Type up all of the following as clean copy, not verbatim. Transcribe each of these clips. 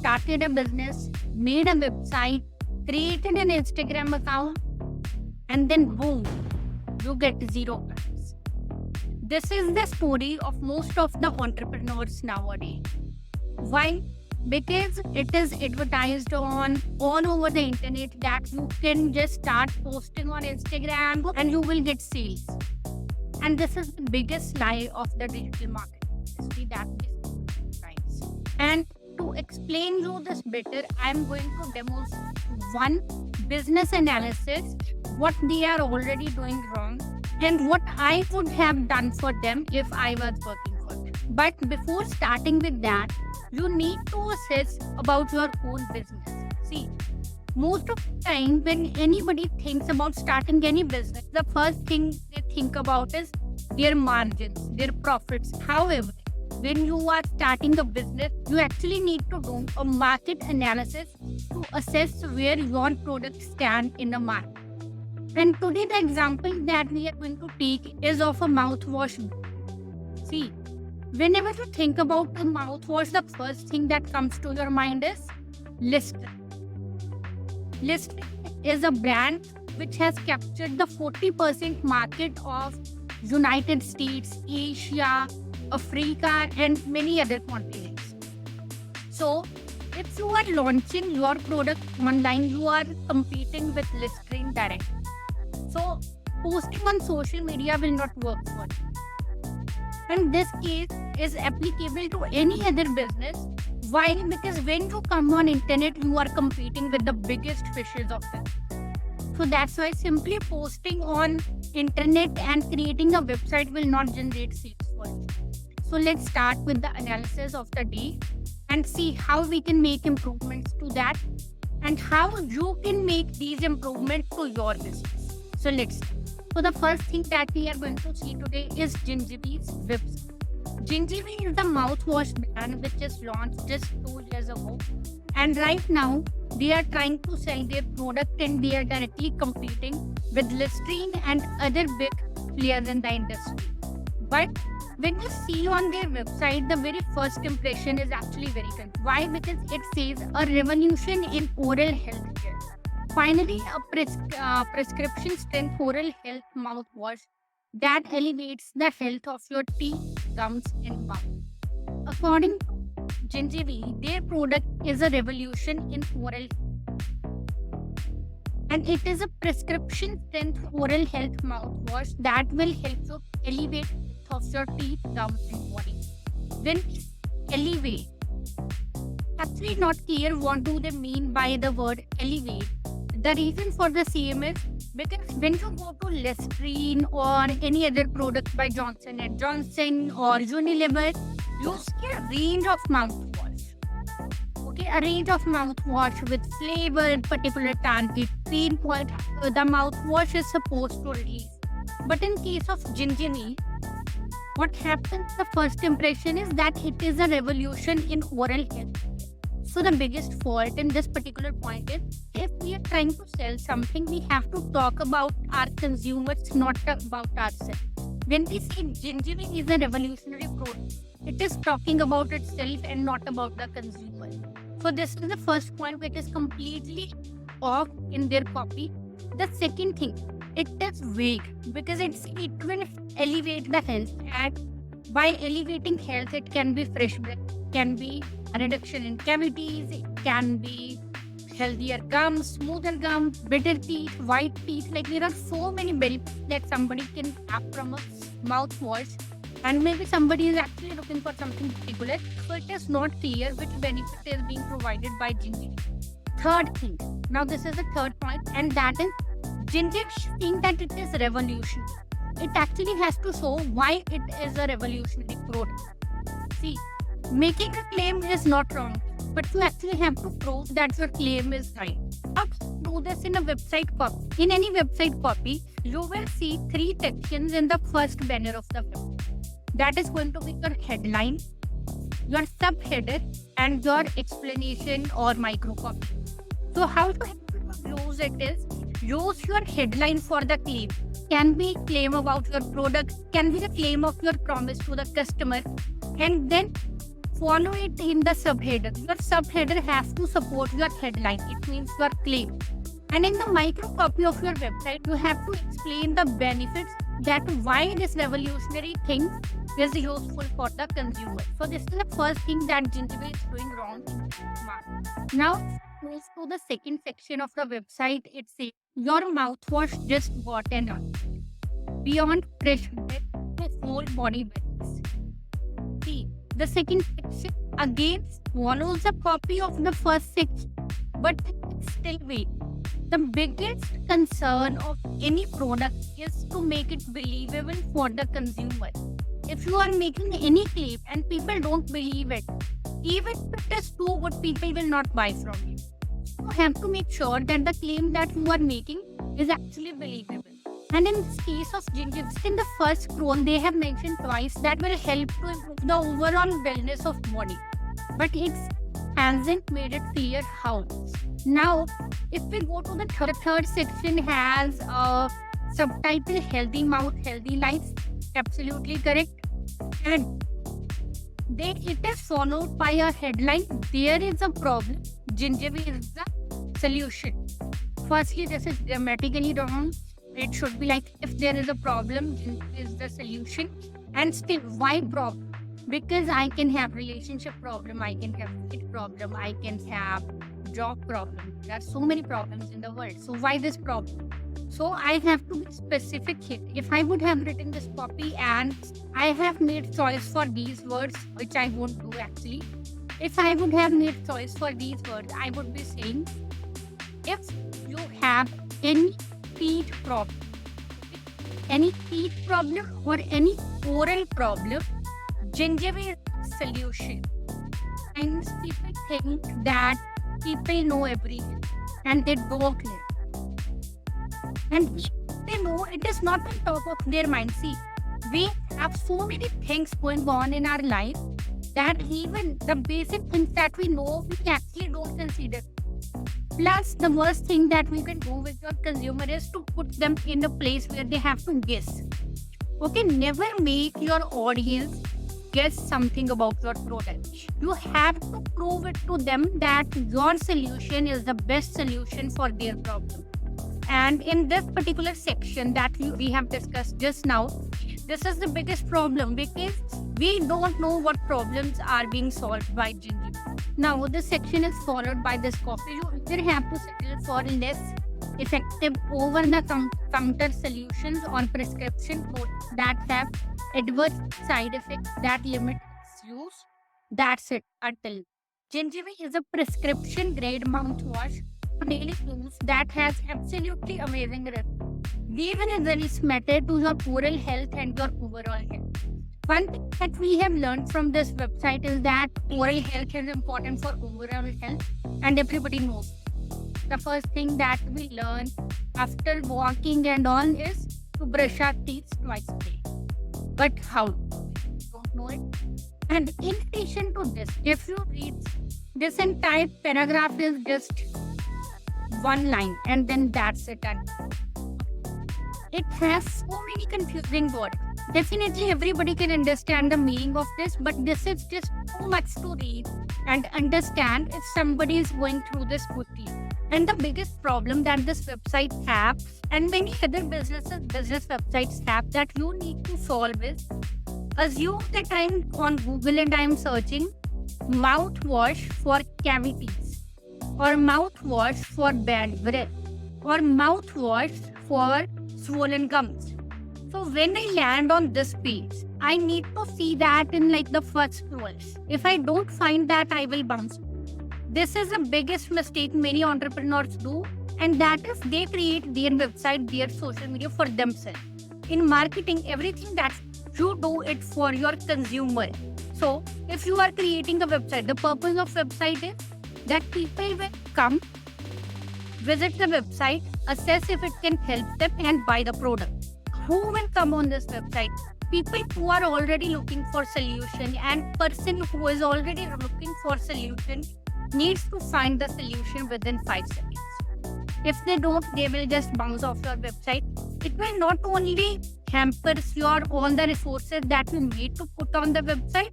started a business, made a website, created an Instagram account, and then boom, you get 0 clicks. This is the story of most of the entrepreneurs nowadays. Why? Because it is advertised on all over the internet that you can just start posting on Instagram and you will get sales. And this is the biggest lie of the digital marketing industry that is price. And to explain you this better, I'm going to demonstrate one business analysis, what they are already doing wrong, and what I would have done for them if I was working for them. But before starting with that, you need to assess about your own business. See, most of the time when anybody thinks about starting any business, the first thing they think about is their margins, their profits. However, when you are starting a business, you actually need to do a market analysis to assess where your products stand in the market. And today the example that we are going to take is of a mouthwash. See, whenever you think about a mouthwash, the first thing that comes to your mind is Listerine. Listerine is a brand which has captured the 40% market of United States, Asia, Africa, and many other continents. So, if you are launching your product online, you are competing with Listerine direct. So, posting on social media will not work for you. And this case is applicable to any other business. Why? Because when you come on internet, you are competing with the biggest fishes of them. So that's why simply posting on internet and creating a website will not generate sales for you. So let's start with the analysis of the day and see how we can make improvements to that and how you can make these improvements to your business. So let's start. So the first thing that we are going to see today is Gingivi's website. Gingivi is the mouthwash brand which is launched just 2 years ago. And right now, they are trying to sell their product and they are directly competing with Listerine and other big players in the industry. But when you see on their website, the very first impression is actually very good. Why? Because it says a revolution in oral health care. Finally, a prescription strength oral health mouthwash that elevates the health of your teeth, gums, and mouth. According to Gingivi, their product is a revolution in oral health. And it is a prescription strength oral health mouthwash that will help you elevate the health of your teeth, gums, and body. When elevate, actually not clear what do they mean by the word elevate. The reason for the same is because when you go to Listerine or any other product by Johnson & Johnson or Unilever, you see a range of mouthwash. Okay, a range of mouthwash with flavor, particular target, pain point the mouthwash is supposed to release. But in case of Gingivi, what happens, the first impression is that it is a revolution in oral health. So the biggest fault in this particular point is, if we are trying to sell something, we have to talk about our consumers, not about ourselves. When we say Gingivi is a revolutionary product, it is talking about itself and not about the consumer. So this is the first point which is completely off in their copy. The second thing, it is vague because it will elevate the health, and by elevating health, it can be fresh breath, can be a reduction in cavities, it can be healthier gums, smoother gums, better teeth, white teeth. Like there are so many benefits that somebody can have from a mouthwash, and maybe somebody is actually looking for something particular, so it is not clear which benefit is being provided by Gingivi. Third thing, now this is the third point, and that is Gingivi think that it is revolutionary. It actually has to show why it is a revolutionary product. See, making a claim is not wrong, but you actually have to prove that your claim is right. How to do this in a website copy? In any website copy, you will see 3 sections in the first banner of the website. That is going to be your headline, your subheader, and your explanation or micro copy. So how to use it is, use your headline for the claim. Can be claim about your product, can be the claim of your promise to the customer, and then follow it in the subheader. Your subheader has to support your headline. It means your claim. And in the micro copy of your website, you have to explain the benefits that why this revolutionary thing is useful for the consumer. So this is the first thing that Gingerware is doing wrong in this market. Now move to the second section of the website. It says your mouthwash just got an update. Beyond fresh breath to whole body wellness. See, the second section again follows a copy of the first section, but still wait. The biggest concern of any product is to make it believable for the consumer. If you are making any claim and people don't believe it, even if it is too good, people will not buy from you. You have to make sure that the claim that you are making is actually believable. And in this case of Gingerware, in the first scroll, they have mentioned twice that will help to improve the overall wellness of body. But it hasn't made it clear how. Now, if we go to the third section, has a subtitle Healthy Mouth, Healthy Life. Absolutely correct. And then it is followed by a headline. There is a problem. Gingerware is the solution. Firstly, this is grammatically wrong. It should be like, if there is a problem, Gingerware is the solution. And still, why problem? Because I can have relationship problem, I can have fit problem, I can have job problem. There are so many problems in the world. So why this problem? So I have to be specific here. If I would have written this copy and I have made choice for these words, which I won't do actually. If I would have made choice for these words, I would be saying, if you have any teeth problem or any oral problem, Gingerware solution. And people think that people know everything and they don't know. And they know it is not on top of their mind. See, we have so many things going on in our life that even the basic things that we know, we actually don't consider. Plus, the worst thing that we can do with your consumer is to put them in a place where they have to guess. Okay, never make your audience guess something about your product. You have to prove it to them that your solution is the best solution for their problem. And in this particular section that we have discussed just now, this is the biggest problem because we don't know what problems are being solved by Gingerware. Now, this section is followed by this copy. You either have to settle for less effective over-the-counter solutions or prescription products that have adverse side effects that limit its use. That's it. Until Gingerware is a prescription grade mouthwash for daily use that has absolutely amazing results. Given a results matter to your oral health and your overall health. One thing that we have learned from this website is that oral health is important for overall health, and everybody knows. The first thing that we learn after walking and all is to brush our teeth twice a day. But how? Don't know it. And in addition to this, if you read this entire paragraph is just one line and then that's it. And it has so many confusing words. Definitely everybody can understand the meaning of this, but this is just too much to read and understand if somebody is going through this quickly. And the biggest problem that this website has and many other business websites have that you need to solve is, assume that I'm on Google and I'm searching mouthwash for cavities or mouthwash for bad breath or mouthwash for swollen gums. So when I land on this page, I need to see that in like the first scrolls. If I don't find that, I will bounce. This is the biggest mistake many entrepreneurs do, and that is they create their website, their social media for themselves. In marketing, everything that you do it for your consumer. So if you are creating a website, the purpose of website is that people will come, visit the website, assess if it can help them and buy the product. Who will come on this website? People who are already looking for solution, and person who is already looking for solution needs to find the solution within 5 seconds. If they don't, they will just bounce off your website. It will not only hamper your all the resources that you need to put on the website,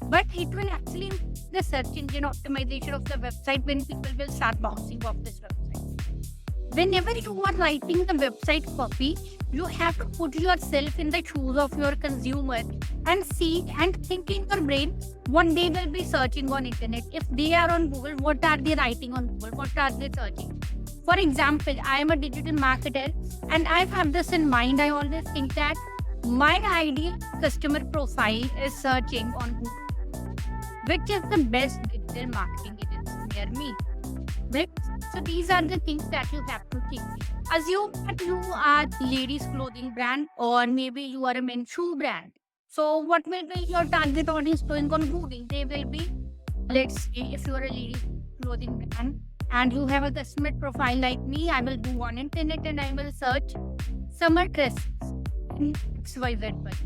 but it will actually the search engine optimization of the website when people will start bouncing off this website. Whenever you are writing the website copy, you have to put yourself in the shoes of your consumer and see and think in your brain what they will be searching on internet. If they are on Google, what are they writing on Google? What are they searching? For example, I am a digital marketer and I have this in mind. I always think that my ideal customer profile is searching on Google, which is the best digital marketing agency near me. Right? So these are the things that you have to think. Assume that you are ladies clothing brand or maybe you are a men's shoe brand. So what will be your target audience doing on Google? They will be, let's say if you are a ladies clothing brand and you have a customer profile like me, I will go on internet and I will search summer dresses in XYZ budget.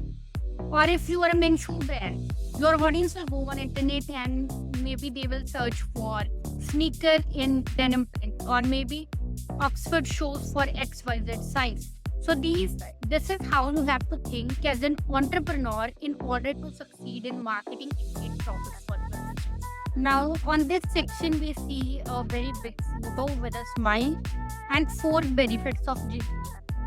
Or if you are a men's shoe brand, your audience will go on internet and maybe they will search for sneaker in denim print or maybe Oxford shoes for XYZ size. So this is how you have to think as an entrepreneur in order to succeed in marketing and process for business. Now on this section we see a very big photo with a smile and 4 benefits of gym,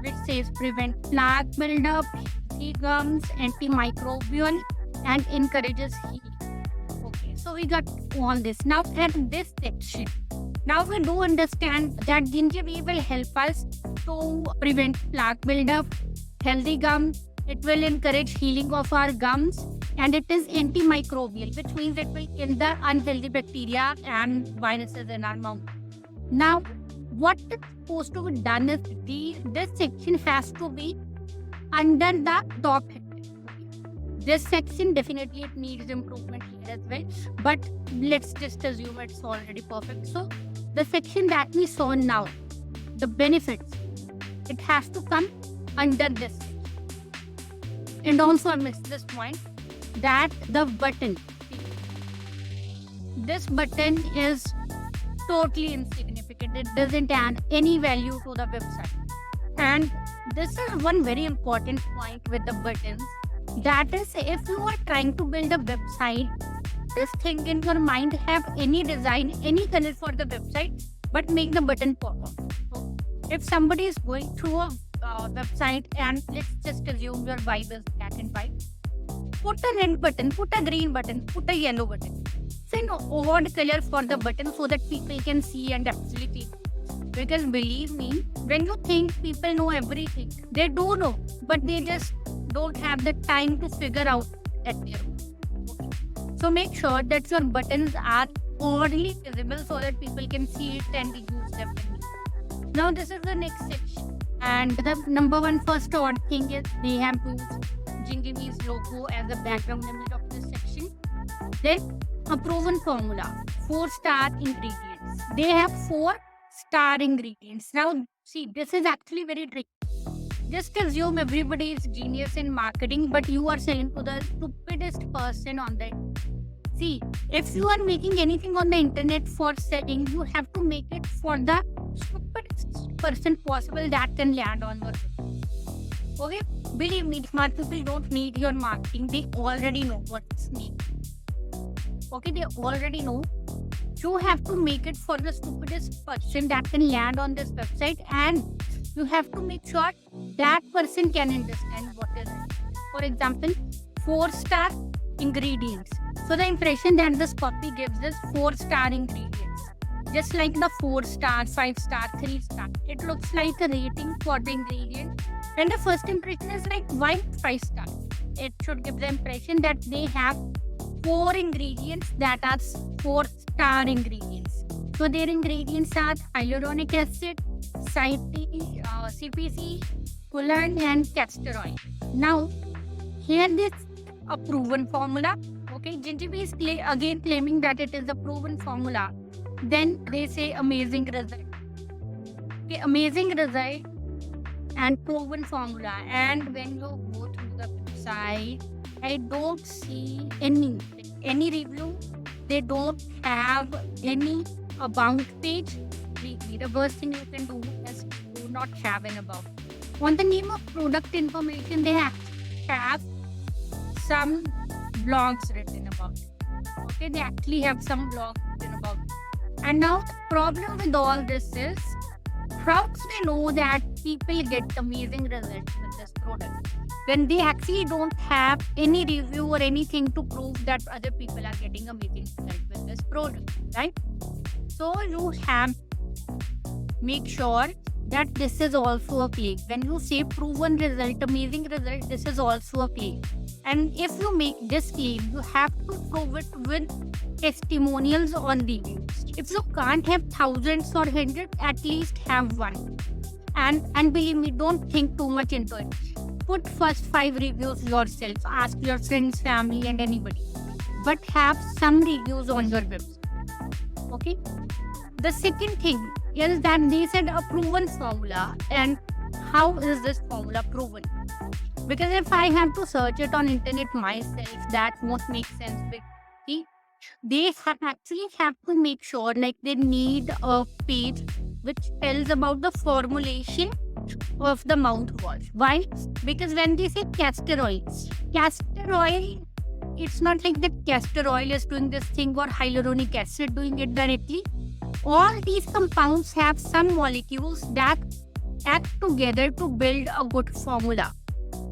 which says prevent plaque buildup, healthy gums, antimicrobial, and encourages healing. Okay, so we got all this. Now at this section, now we do understand that gingerbeer will help us to prevent plaque buildup, healthy gums. It will encourage healing of our gums, and it is antimicrobial, which means it will kill the unhealthy bacteria and viruses in our mouth. Now, what is supposed to be done is this section has to be under the top head. This section definitely it needs improvement here as well, but let's just assume it's already perfect. So the section that we saw now, the benefits, it has to come under this section. And also I missed this point that the button, this button is totally insignificant. It doesn't add any value to the website. And this is one very important point with the buttons. That is, if you are trying to build a website, just think in your mind, have any design, any color for the website, but make the button pop up. So if somebody is going through a website and let's just assume your vibe is black and white, put a red button, put a green button, put a yellow button. Send odd color for the button so that people can see and actually think. Because believe me, when you think people know everything, they do know, but they just don't have the time to figure out at their own. So make sure that your buttons are oddly visible so that people can see it and use them. Now this is the next section. And the number one first odd thing is they have used Gingerbeer's logo as a background image of this section. Then a proven formula, 4-star ingredients. They have 4-star ingredients. Now see, this is actually very tricky. Just assume everybody is genius in marketing, but you are selling to the stupidest person on the internet. See, if you are making anything on the internet for selling, you have to make it for the stupidest person possible that can land on your website. Okay? Believe me, smart people don't need your marketing. They already know what's needed. Okay, they already know. You have to make it for the stupidest person that can land on this website, and you have to make sure that person can understand what is it. For example, 4-star ingredients. So the impression that this copy gives is 4-star ingredients. Just like the 4-star, 5-star, 3-star. It looks like a rating for the ingredient. And the first impression is like, why 5-star? It should give the impression that they have 4 ingredients that are 4-star ingredients. So their ingredients are hyaluronic acid, CPC, Poland, and castor oil. Now, here is a proven formula. Okay, Gingerbeer is again claiming that it is a proven formula. Then they say amazing result. Okay, amazing result and proven formula. And when you go through the website, I don't see any review. They don't have any about page. The worst thing you can do is do not have an about. On the name of product information, they have some blogs written about it. Okay, they actually have some blog written about it. And now the problem with all this is, how do they know that people get amazing results with this product when they actually don't have any review or anything to prove that other people are getting amazing results with this product, right? So you have make sure that this is also a claim. When you say proven result, amazing result, this is also a claim. And if you make this claim, you have to prove it with testimonials on reviews. If you can't have thousands or hundreds, at least have one. And believe me, don't think too much into it. Put first 5 reviews yourself. Ask your friends, family, and anybody. But have some reviews on your website. Okay? The second thing is that they said a proven formula. And how is this formula proven? Because if I have to search it on internet myself, that won't make sense. Because they actually have to make sure, like, they need a page which tells about the formulation of the mouthwash. Why? Because when they say castor oil, it's not like the castor oil is doing this thing or hyaluronic acid doing it directly. All these compounds have some molecules that act together to build a good formula.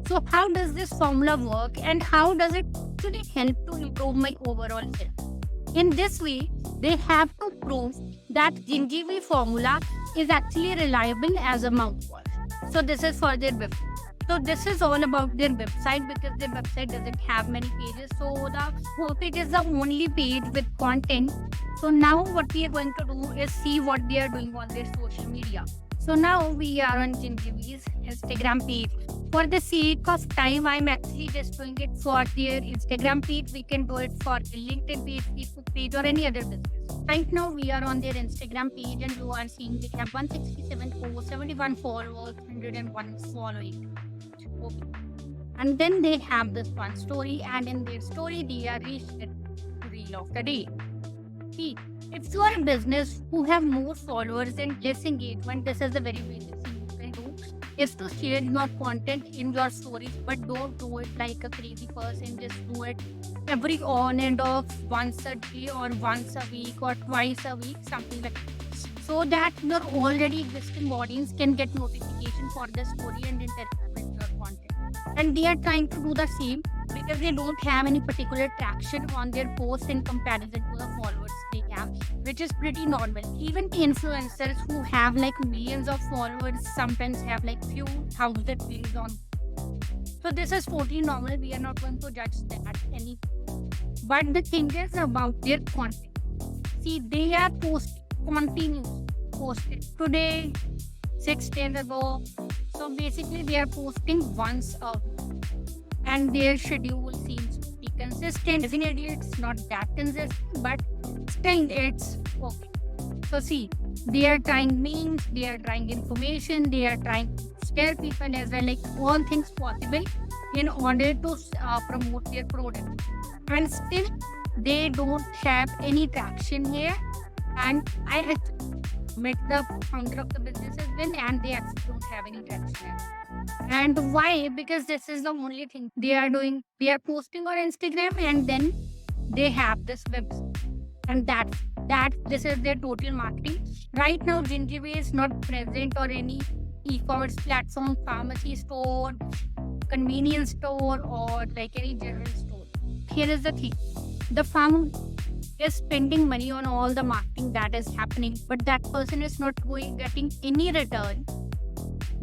So how does this formula work, and how does it actually help to improve my overall health? In this way, they have to prove that gingivi formula is actually reliable as a mouthwash. So this is for their website. So this is all about their website, because their website doesn't have many pages. So the homepage is the only page with content. So now what we are going to do is see what they are doing on their social media. So now we are on Gingivi's Instagram page. For the sake of time, I'm actually just doing it for their Instagram page. We can do it for the LinkedIn page, Facebook page, or any other business. Right now, we are on their Instagram page, and you are seeing they have 167 posts, 71 followers, 101 following. Okay. And then they have this one story, and in their story, they are reaching reel of the day. See, if you are a business who have more followers and less engagement, this is a very basic thing you can do, is to share your content in your stories, but don't do it like a crazy person. Just do it every on and off, once a day or once a week or twice a week, something like that, so that your already existing audience can get notification for the story and interact with your content. And they are trying to do the same, because they don't have any particular traction on their posts in comparison to the followers they have, which is pretty normal. Even influencers who have like millions of followers sometimes have like few thousand views on. So this is totally normal. We are not going to judge that any. But the thing is about their content. See, they are posted today, 6 days ago. So basically they are posting once a week. And their schedule seems to be consistent. Definitely it's not that consistent, but still it's okay. So see, they are trying memes, they are trying information, they are trying to scare people as well, like all things possible in order to promote their product. And still they don't have any traction here. And I had met the founder of the business as well, and they actually don't have any traction. And why? Because this is the only thing they are doing. They are posting on Instagram, and then they have this website. And this is their total marketing. Right now, Gingivi is not present on any e-commerce platform, pharmacy store, convenience store, or like any general store. Here is the thing. The farm is spending money on all the marketing that is happening, but that person is not getting any return.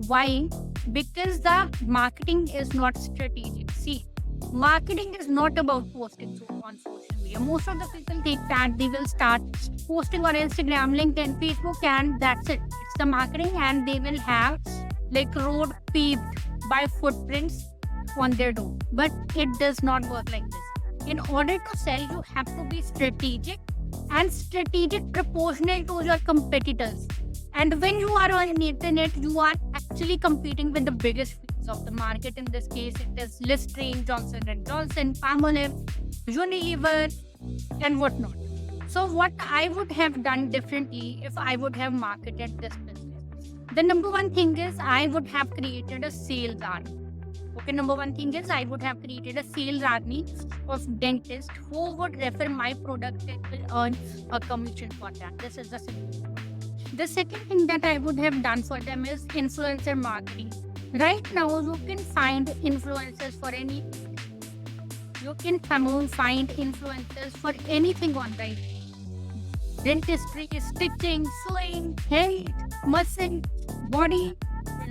Why? Because the marketing is not strategic. See, marketing is not about posting on social media. Most of the people think that they will start posting on Instagram, LinkedIn, Facebook, and that's it. It's the marketing, and they will have like road paved by footprints on their door. But it does not work like this. In order to sell, you have to be strategic, and strategic proportional to your competitors. And when you are on the internet, you are actually competing with the biggest fields of the market. In this case, it is Listerine, Johnson & Johnson, Palmolive, Unilever, and whatnot. So what I would have done differently if I would have marketed this business. The number one thing is I would have created a sales arm. Okay, number one thing is I would have created a sales army of dentists who would refer my product and will earn a commission for that. This is the second. The second thing that I would have done for them is influencer marketing. Right now, you can find influencers for any. You can find influencers for anything online. Dentistry, stitching, sewing, hair, muscle, body,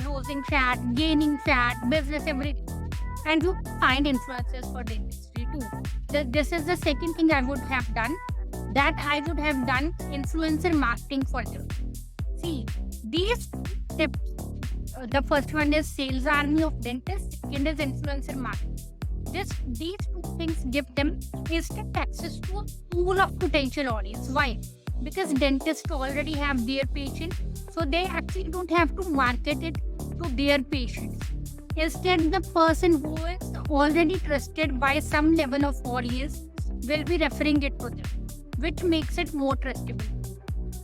losing fat, gaining fat, business, everything. And you find influencers for dentistry too. This is the second thing I would have done. That I would have done influencer marketing for them. See, these tips. The first one is sales army of dentists. Second is influencer marketing. These two things give them instant access to a pool of potential audience. Why? Because dentists already have their patients, so they actually don't have to market it to their patients. Instead, the person who is already trusted by some level of audience will be referring it to them, which makes it more trustable.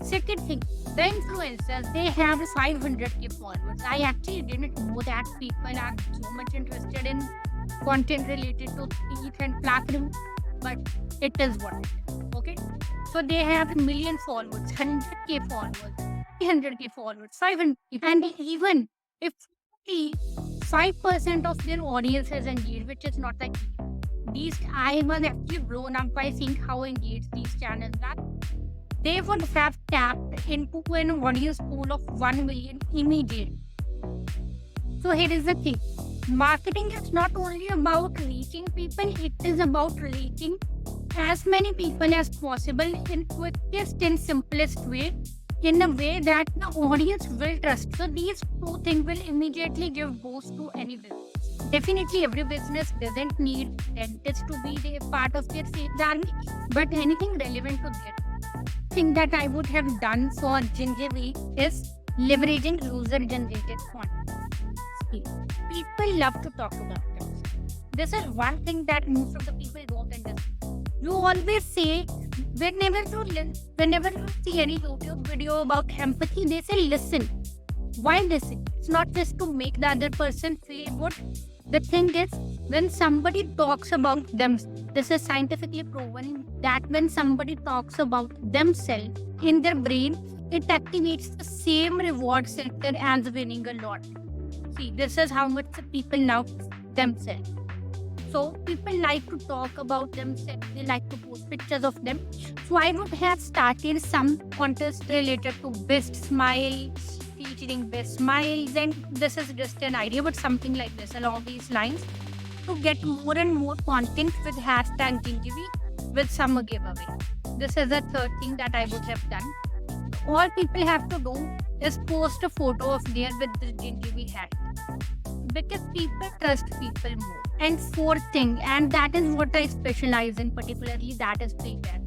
Second thing, the influencers, they have 500k followers. I actually didn't know that people are so much interested in content related to teeth and plaque removal, but it is what it is. Okay, so they have a million followers, 100k followers, 300k followers, 500, and even if 5% of their audience is engaged, which is not like these, I was actually blown up by seeing how engaged these channels are. They would have tapped into an audience pool of 1 million immediately. So here is the thing. Marketing is not only about reaching people, it is about reaching as many people as possible in quickest and simplest way, in a way that the audience will trust. So these two things will immediately give boost to any business. Definitely every business doesn't need dentists to be a part of their sales army, but anything relevant to their thing that I would have done for Gingerly is leveraging user-generated content. People love to talk about it. This is one thing that most of the people don't understand. You always say, whenever you see any YouTube video about empathy, they say listen. Why listen? It's not just to make the other person feel good. The thing is, when somebody talks about themselves, this is scientifically proven that when somebody talks about themselves in their brain, it activates the same reward center as winning a lot. See, this is how much people love themselves. So people like to talk about themselves. They like to post pictures of them. So I would have started some contest related to best smile, featuring best smiles, and this is just an idea, but something like this along these lines, to get more and more content with hashtag Gingivi with some giveaway. This is the third thing that I would have done. All people have to do is post a photo of their with the Gingivi hat, because people trust people more. And fourth thing, and that is what I specialize in particularly, that is prepare.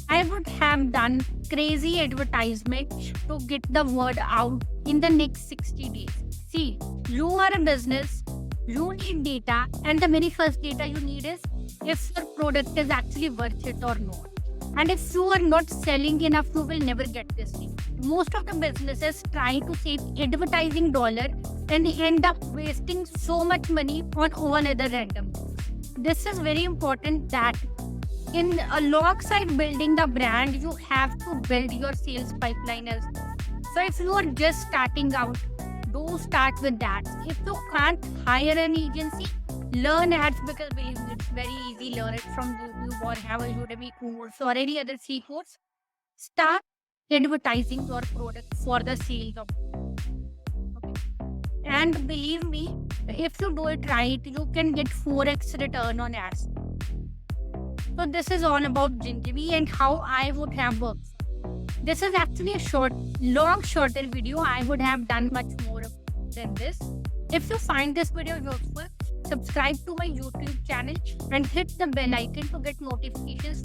I would have done crazy advertisement to get the word out in the next 60 days. See, you are a business, you need data, and the very first data you need is if your product is actually worth it or not. And if you are not selling enough, you will never get this thing. Most of the businesses try to save advertising dollar and end up wasting so much money on all other random. This is very important that alongside building the brand, you have to build your sales pipeline as well. So if you are just starting out, do start with that. If you can't hire an agency, learn ads, because believe me, it's very easy. Learn it from YouTube or have a Udemy course or any other free course. Start advertising your product for the sales of it. Okay. And believe me, if you do it right, you can get 4x return on ads. So this is all about Gingivi and how I would have worked. This is actually a shorter video. I would have done much more than this. If you find this video useful, subscribe to my YouTube channel and hit the bell icon to get notifications